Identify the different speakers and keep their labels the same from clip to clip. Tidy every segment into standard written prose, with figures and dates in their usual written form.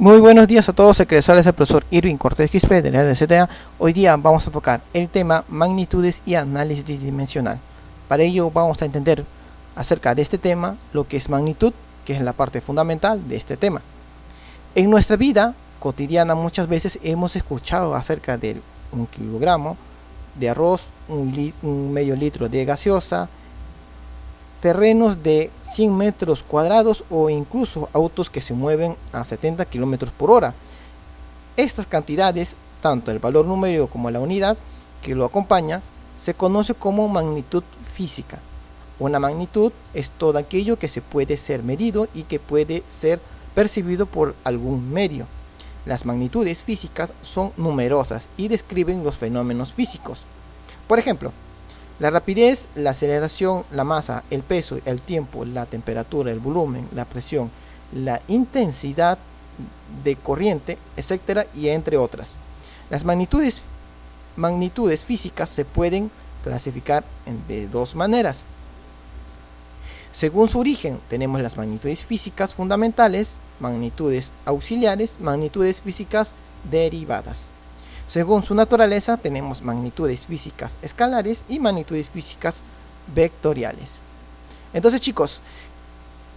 Speaker 1: Muy buenos días a todos, el que les habla es el profesor Irving Cortés Quispe de la LCTA. Hoy día vamos a tocar el tema magnitudes y análisis dimensional. Para ello vamos a entender acerca de este tema lo que es magnitud, que es la parte fundamental de este tema. En nuestra vida cotidiana muchas veces hemos escuchado acerca de 1 kilogramo de arroz, un medio litro de gaseosa, terrenos de 100 metros cuadrados o incluso autos que se mueven a 70 kilómetros por hora. Estas cantidades, tanto el valor numérico como la unidad que lo acompaña, se conoce como magnitud física. Una magnitud es todo aquello que se puede ser medido y que puede ser percibido por algún medio. Las magnitudes físicas son numerosas y describen los fenómenos físicos. Por ejemplo, la rapidez, la aceleración, la masa, el peso, el tiempo, la temperatura, el volumen, la presión, la intensidad de corriente, etcétera, y entre otras. Las magnitudes físicas se pueden clasificar de dos maneras. Según su origen, tenemos las magnitudes físicas fundamentales, magnitudes auxiliares, magnitudes físicas derivadas. Según su naturaleza, tenemos magnitudes físicas escalares y magnitudes físicas vectoriales. Entonces, chicos,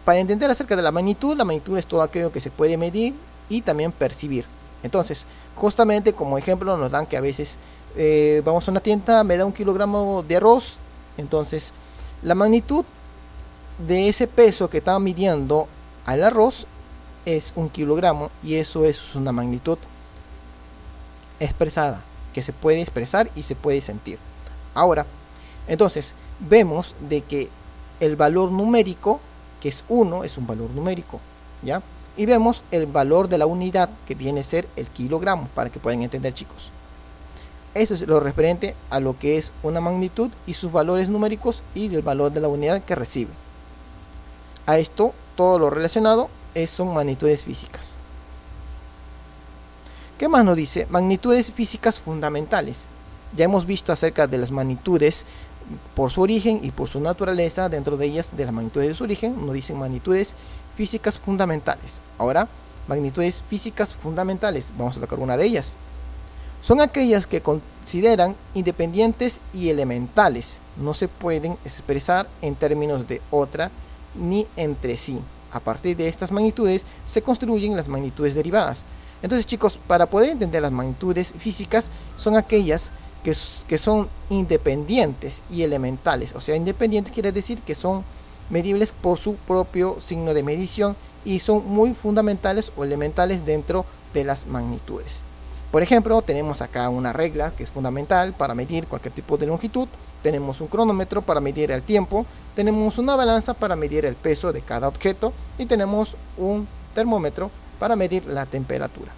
Speaker 1: para entender acerca de la magnitud es todo aquello que se puede medir y también percibir. Entonces, justamente como ejemplo nos dan que a veces vamos a una tienda, me da 1 kilogramo de arroz. Entonces, la magnitud de ese peso que está midiendo al arroz es 1 kilogramo y eso es una magnitud expresada, que se puede expresar y se puede sentir. Ahora, entonces, vemos de que el valor numérico, que es 1, es un valor numérico, ¿ya? Y vemos el valor de la unidad, que viene a ser el kilogramo, para que puedan entender, chicos. Eso es lo referente a lo que es una magnitud y sus valores numéricos y el valor de la unidad que recibe. A esto, todo lo relacionado son magnitudes físicas. ¿Qué más nos dice? Magnitudes físicas fundamentales. Ya hemos visto acerca de las magnitudes por su origen y por su naturaleza. Dentro de ellas, de las magnitudes de su origen, nos dicen magnitudes físicas fundamentales. Ahora, magnitudes físicas fundamentales. Vamos a tocar una de ellas. Son aquellas que consideran independientes y elementales. No se pueden expresar en términos de otra ni entre sí. A partir de estas magnitudes se construyen las magnitudes derivadas. Entonces, chicos, para poder entender las magnitudes físicas, son aquellas que son independientes y elementales. O sea, independientes quiere decir que son medibles por su propio signo de medición y son muy fundamentales o elementales dentro de las magnitudes. Por ejemplo, tenemos acá una regla que es fundamental para medir cualquier tipo de longitud. Tenemos un cronómetro para medir el tiempo. Tenemos una balanza para medir el peso de cada objeto. Y tenemos un termómetro para medir la temperatura.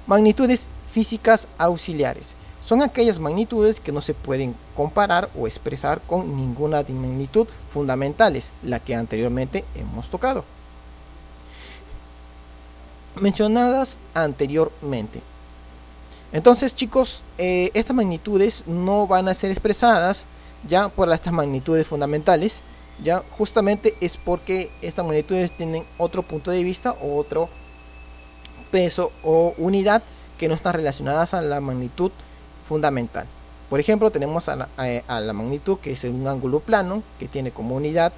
Speaker 1: Magnitudes físicas auxiliares. Son aquellas magnitudes que no se pueden comparar o expresar con ninguna magnitud fundamentales, la que anteriormente hemos tocado. Mencionadas anteriormente. Entonces, chicos, estas magnitudes no van a ser expresadas ya por estas magnitudes fundamentales. Ya justamente es porque estas magnitudes tienen otro punto de vista o otro peso o unidad que no están relacionadas a la magnitud fundamental. Por ejemplo, tenemos a la magnitud, que es un ángulo plano, que tiene como unidad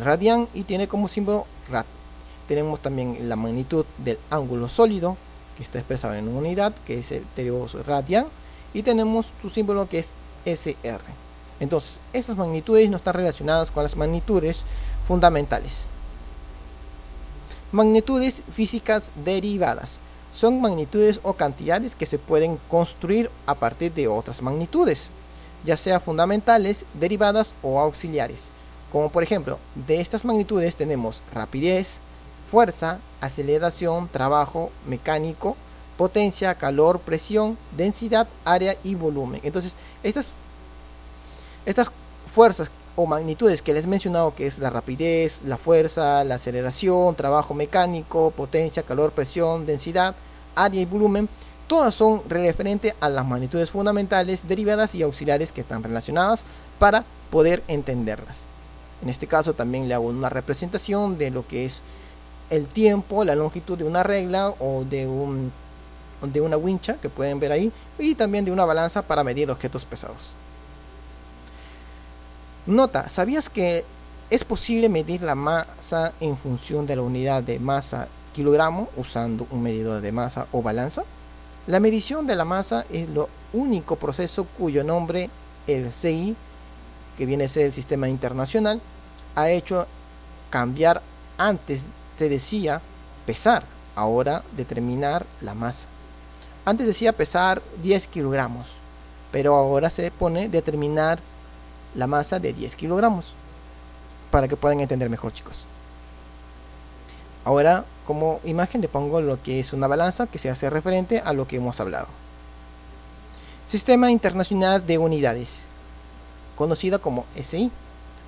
Speaker 1: radián y tiene como símbolo rad. Tenemos también la magnitud del ángulo sólido, que está expresado en una unidad, que es el radián, y tenemos su símbolo, que es SR. Entonces, estas magnitudes no están relacionadas con las magnitudes fundamentales. Magnitudes físicas derivadas. Son magnitudes o cantidades que se pueden construir a partir de otras magnitudes, ya sea fundamentales, derivadas o auxiliares. Como por ejemplo, de estas magnitudes tenemos rapidez, fuerza, aceleración, trabajo mecánico, potencia, calor, presión, densidad, área y volumen. Entonces, estas fuerzas o magnitudes que les he mencionado, que es la rapidez, la fuerza, la aceleración, trabajo mecánico, potencia, calor, presión, densidad, área y volumen, todas son referentes a las magnitudes fundamentales, derivadas y auxiliares que están relacionadas para poder entenderlas. En este caso también le hago una representación de lo que es el tiempo, la longitud de una regla o de una wincha que pueden ver ahí, y también de una balanza para medir objetos pesados. Nota, ¿sabías que es posible medir la masa en función de la unidad de masa kilogramo usando un medidor de masa o balanza? La medición de la masa es lo único proceso cuyo nombre el CI, que viene a ser el Sistema Internacional, ha hecho cambiar. Antes se decía pesar, ahora determinar la masa. Antes decía pesar 10 kilogramos, pero ahora se pone determinar la masa de 10 kilogramos, para que puedan entender mejor, chicos. Ahora, como imagen le pongo lo que es una balanza que se hace referente a lo que hemos hablado. Sistema Internacional de Unidades, conocida como SI.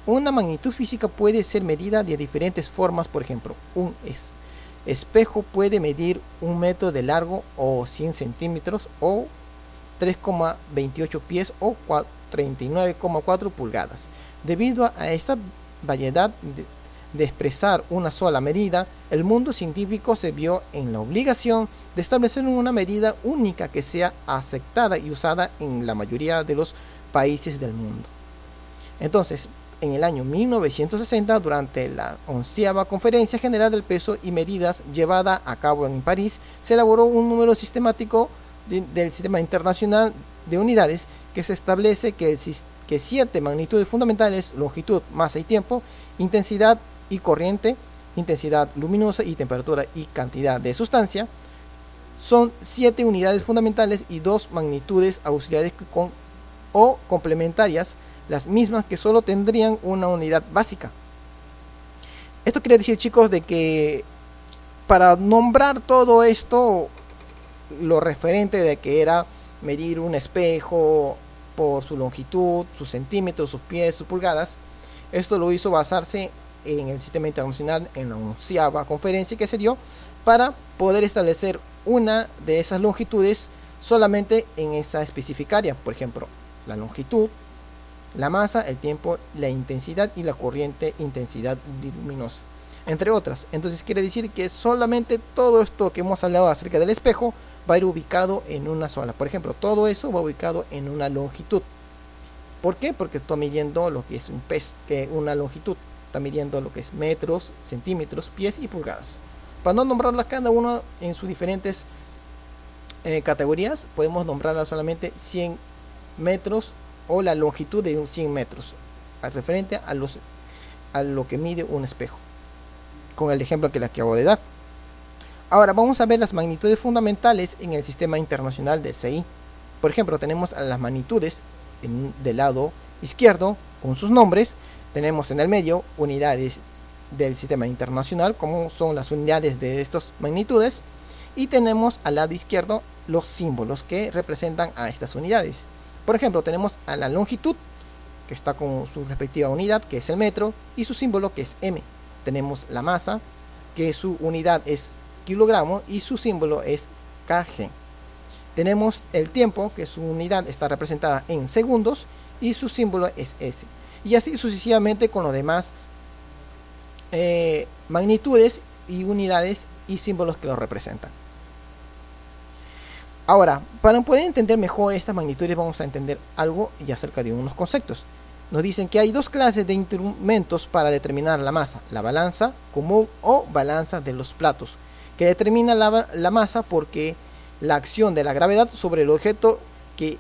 Speaker 1: Una magnitud física puede ser medida de diferentes formas. Por ejemplo, un espejo puede medir 1 metro de largo o 100 centímetros o 3,28 pies o 39,4 pulgadas. Debido a esta variedad de expresar una sola medida, el mundo científico se vio en la obligación de establecer una medida única que sea aceptada y usada en la mayoría de los países del mundo. Entonces, en el año 1960, durante la 11ª Conferencia General del Peso y Medidas llevada a cabo en París, se elaboró un número sistemático del Sistema Internacional de Unidades que se establece que 7 magnitudes fundamentales: longitud, masa y tiempo, intensidad y corriente, intensidad luminosa y temperatura y cantidad de sustancia, son 7 unidades fundamentales y 2 magnitudes auxiliares o complementarias, las mismas que solo tendrían una unidad básica. Esto quiere decir, chicos, de que para nombrar todo esto, lo referente de que era medir un espejo por su longitud, sus centímetros, sus pies, sus pulgadas, esto lo hizo basarse en el Sistema Internacional, en la 11ª conferencia que se dio, para poder establecer una de esas longitudes solamente en esa especificaria. Por ejemplo, la longitud, la masa, el tiempo, la intensidad y la corriente, intensidad luminosa, entre otras. Entonces quiere decir que solamente todo esto que hemos hablado acerca del espejo va a ir ubicado en una sola. Por ejemplo, todo eso va ubicado en una longitud. ¿Por qué? Porque está midiendo lo que es un peso, que una longitud. Está midiendo lo que es metros, centímetros, pies y pulgadas. Para no nombrarlas cada uno en sus diferentes categorías, podemos nombrarlas solamente 100 metros o la longitud de 100 metros, referente a lo que mide un espejo, con el ejemplo que les acabo de dar. Ahora vamos a ver las magnitudes fundamentales en el Sistema Internacional de CI. Por ejemplo, tenemos a las magnitudes del lado izquierdo con sus nombres. Tenemos en el medio unidades del Sistema Internacional, como son las unidades de estas magnitudes, y tenemos al lado izquierdo los símbolos que representan a estas unidades. Por ejemplo, tenemos a la longitud, que está con su respectiva unidad, que es el metro, y su símbolo, que es M. Tenemos la masa, que su unidad es kilogramo y su símbolo es kg. Tenemos el tiempo, que su unidad está representada en segundos y su símbolo es S. Y así sucesivamente con los demás magnitudes y unidades y símbolos que los representan. Ahora, para poder entender mejor estas magnitudes, vamos a entender algo y acerca de unos conceptos. Nos dicen que hay 2 clases de instrumentos para determinar la masa: la balanza común o balanza de los platos, que determina la masa porque la acción de la gravedad sobre el objeto que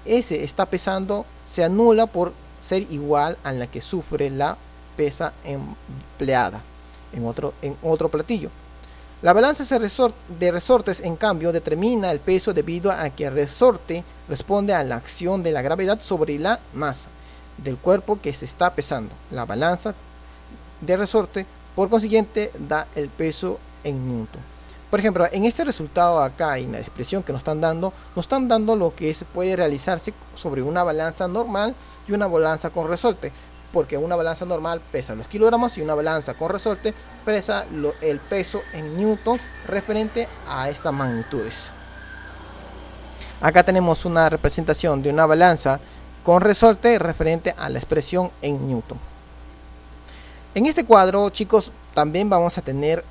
Speaker 1: ese está pesando se anula por ser igual a la que sufre la pesa empleada en otro platillo. La balanza de resortes, en cambio, determina el peso debido a que el resorte responde a la acción de la gravedad sobre la masa del cuerpo que se está pesando. La balanza de resorte, por consiguiente, da el peso en newton. Por ejemplo, en este resultado acá, en la expresión que nos están dando lo que puede realizarse sobre una balanza normal y una balanza con resorte, porque una balanza normal pesa los kilogramos y una balanza con resorte pesa el peso en newton referente a estas magnitudes. Acá tenemos una representación de una balanza con resorte referente a la expresión en newton. En este cuadro, chicos, también vamos a tener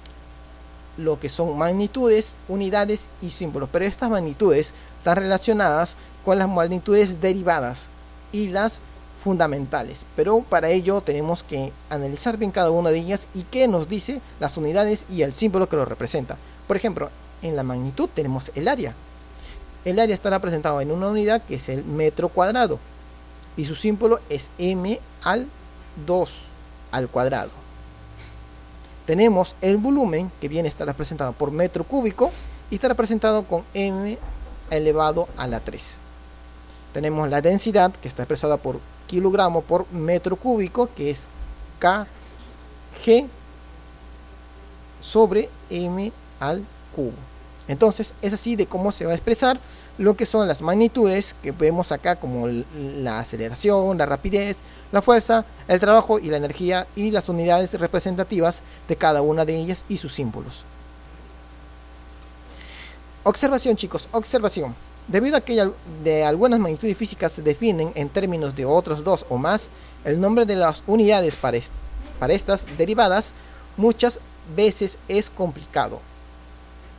Speaker 1: lo que son magnitudes, unidades y símbolos, pero estas magnitudes están relacionadas con las magnitudes derivadas y las fundamentales, pero para ello tenemos que analizar bien cada una de ellas y qué nos dice las unidades y el símbolo que lo representa. Por ejemplo, en la magnitud tenemos el área. El área está representado en una unidad que es el metro cuadrado y su símbolo es m al 2 al cuadrado. Tenemos el volumen, que viene a estar representado por metro cúbico y está representado con m elevado a la 3. Tenemos la densidad, que está expresada por kilogramo por metro cúbico, que es kg sobre m al cubo. Entonces es así de cómo se va a expresar lo que son las magnitudes que vemos acá, como la aceleración, la rapidez, la fuerza, el trabajo y la energía, y las unidades representativas de cada una de ellas y sus símbolos. Observación, chicos, observación. Debido a que de algunas magnitudes físicas se definen en términos de otros dos o más, el nombre de las unidades para estas derivadas muchas veces es complicado.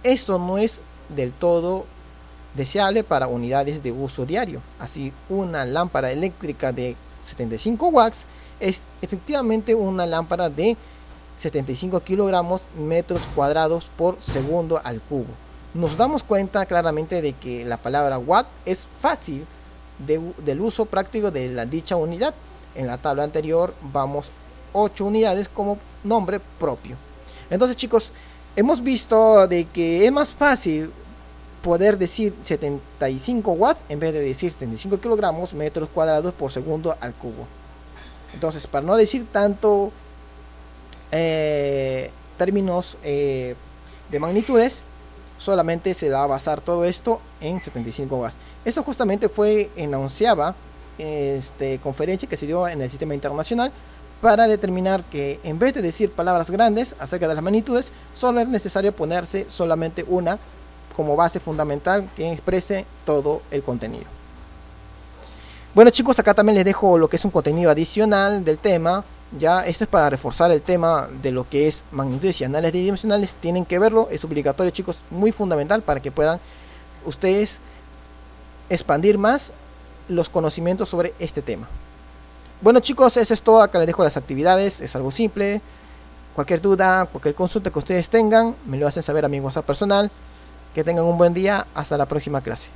Speaker 1: Esto no es del todo deseable para unidades de uso diario. Así, una lámpara eléctrica de 75 watts es efectivamente una lámpara de 75 kilogramos metros cuadrados por segundo al cubo. Nos damos cuenta claramente de que la palabra watt es fácil del uso práctico de la dicha unidad. En la tabla anterior vamos 8 unidades como nombre propio. Entonces, chicos, hemos visto de que es más fácil poder decir 75 watts en vez de decir 75 kilogramos metros cuadrados por segundo al cubo. Entonces, para no decir tanto términos de magnitudes, solamente se va a basar todo esto en 75 watts. Eso justamente fue en la 11ª conferencia que se dio en el sistema internacional, para determinar que en vez de decir palabras grandes acerca de las magnitudes, solo es necesario ponerse solamente una como base fundamental que exprese todo el contenido. Bueno, chicos, acá también les dejo lo que es un contenido adicional del tema. Ya, esto es para reforzar el tema de lo que es magnitudes y análisis tridimensionales. Tienen que verlo, es obligatorio, chicos, muy fundamental para que puedan ustedes expandir más los conocimientos sobre este tema. Bueno, chicos, eso es todo. Acá les dejo las actividades, es algo simple. Cualquier duda, cualquier consulta que ustedes tengan, me lo hacen saber a mi WhatsApp personal. Que tengan un buen día, hasta la próxima clase.